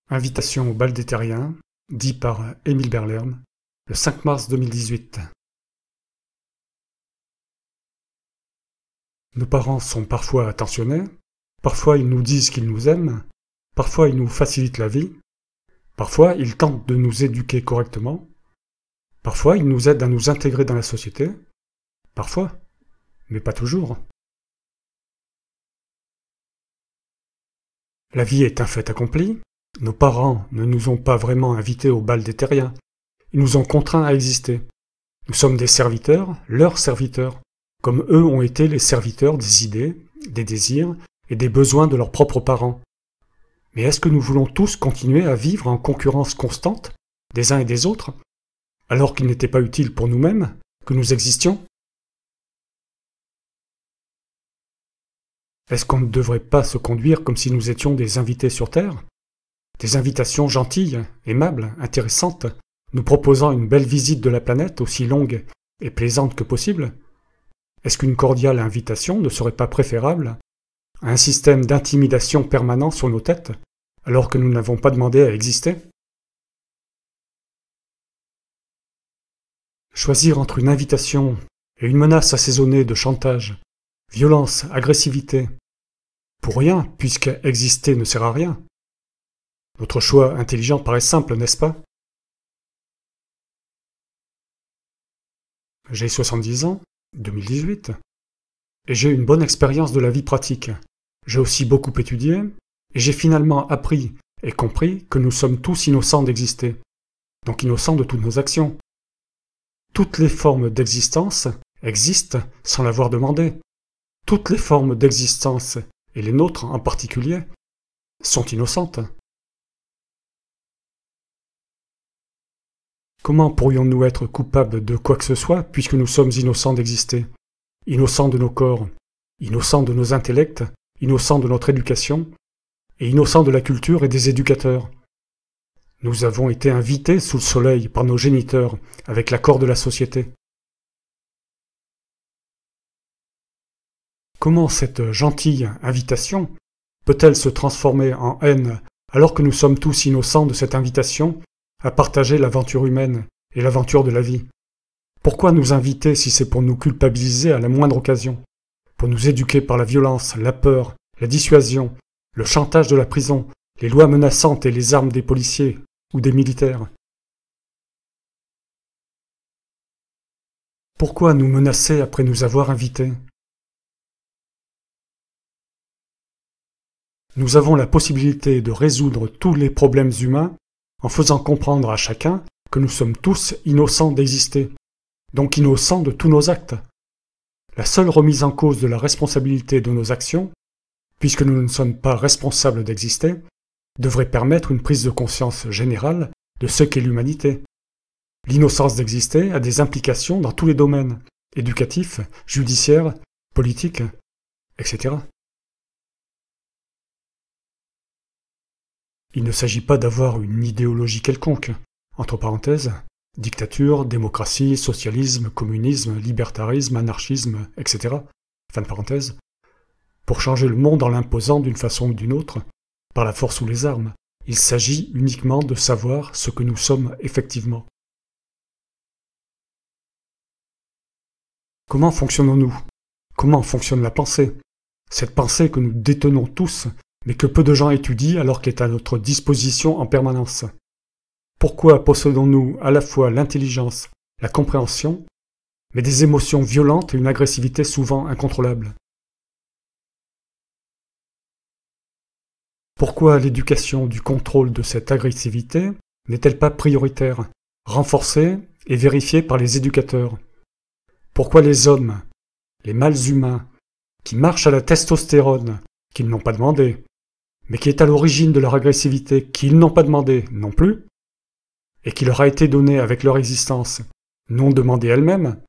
Invitation au bal des terriens, dit par Émile Berlern, le 5 mars 2018. Nos parents sont parfois attentionnés, parfois ils nous disent qu'ils nous aiment, parfois ils nous facilitent la vie, parfois ils tentent de nous éduquer correctement, parfois ils nous aident à nous intégrer dans la société, parfois, mais pas toujours. La vie est un fait accompli. Nos parents ne nous ont pas vraiment invités au bal des terriens. Ils nous ont contraints à exister. Nous sommes des serviteurs, leurs serviteurs, comme eux ont été les serviteurs des idées, des désirs et des besoins de leurs propres parents. Mais est-ce que nous voulons tous continuer à vivre en concurrence constante des uns et des autres, alors qu'il n'était pas utile pour nous-mêmes que nous existions? Est-ce qu'on ne devrait pas se conduire comme si nous étions des invités sur Terre? Des invitations gentilles, aimables, intéressantes, nous proposant une belle visite de la planète aussi longue et plaisante que possible? Est-ce qu'une cordiale invitation ne serait pas préférable à un système d'intimidation permanent sur nos têtes, alors que nous n'avons pas demandé à exister? Choisir entre une invitation et une menace assaisonnée de chantage, violence, agressivité, pour rien, puisque exister ne sert à rien. Notre choix intelligent paraît simple, n'est-ce pas? J'ai 70 ans, 2018, et j'ai une bonne expérience de la vie pratique. J'ai aussi beaucoup étudié, et j'ai finalement appris et compris que nous sommes tous innocents d'exister, donc innocents de toutes nos actions. Toutes les formes d'existence existent sans l'avoir demandé. Toutes les formes d'existence, et les nôtres en particulier, sont innocentes. Comment pourrions-nous être coupables de quoi que ce soit puisque nous sommes innocents d'exister? Innocents de nos corps, innocents de nos intellects, innocents de notre éducation, et innocents de la culture et des éducateurs. Nous avons été invités sous le soleil par nos géniteurs avec l'accord de la société. Comment cette gentille invitation peut-elle se transformer en haine alors que nous sommes tous innocents de cette invitation à partager l'aventure humaine et l'aventure de la vie? Pourquoi nous inviter si c'est pour nous culpabiliser à la moindre occasion, pour nous éduquer par la violence, la peur, la dissuasion, le chantage de la prison, les lois menaçantes et les armes des policiers ou des militaires? Pourquoi nous menacer après nous avoir invités? Nous avons la possibilité de résoudre tous les problèmes humains en faisant comprendre à chacun que nous sommes tous innocents d'exister, donc innocents de tous nos actes. La seule remise en cause de la responsabilité de nos actions, puisque nous ne sommes pas responsables d'exister, devrait permettre une prise de conscience générale de ce qu'est l'humanité. L'innocence d'exister a des implications dans tous les domaines, éducatifs, judiciaires, politiques, etc. Il ne s'agit pas d'avoir une idéologie quelconque, entre parenthèses, dictature, démocratie, socialisme, communisme, libertarisme, anarchisme, etc., fin de parenthèse, pour changer le monde en l'imposant d'une façon ou d'une autre, par la force ou les armes. Il s'agit uniquement de savoir ce que nous sommes effectivement. Comment fonctionnons-nous? Comment fonctionne la pensée? Cette pensée que nous détenons tous, mais que peu de gens étudient alors qu'elle est à notre disposition en permanence. Pourquoi possédons-nous à la fois l'intelligence, la compréhension, mais des émotions violentes et une agressivité souvent incontrôlable? Pourquoi l'éducation du contrôle de cette agressivité n'est-elle pas prioritaire, renforcée et vérifiée par les éducateurs? Pourquoi les hommes, les mâles humains, qui marchent à la testostérone, qu'ils n'ont pas demandé, mais qui est à l'origine de leur agressivité qu'ils n'ont pas demandé non plus, et qui leur a été donnée avec leur existence, non demandée elle-même,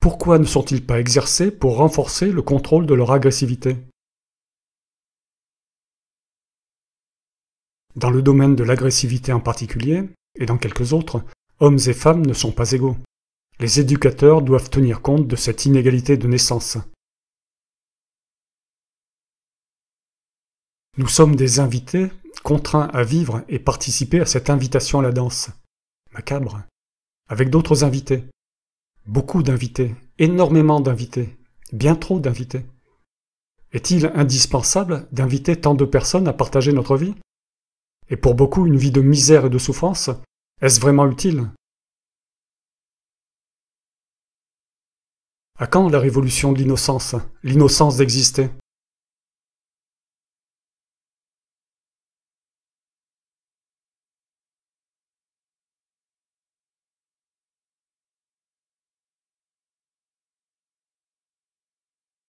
pourquoi ne sont-ils pas exercés pour renforcer le contrôle de leur agressivité? Dans le domaine de l'agressivité en particulier, et dans quelques autres, hommes et femmes ne sont pas égaux. Les éducateurs doivent tenir compte de cette inégalité de naissance. Nous sommes des invités contraint à vivre et participer à cette invitation à la danse. Macabre. Avec d'autres invités. Beaucoup d'invités. Énormément d'invités. Bien trop d'invités. Est-il indispensable d'inviter tant de personnes à partager notre vie? Et pour beaucoup, une vie de misère et de souffrance, est-ce vraiment utile? À quand la révolution de l'innocence d'exister?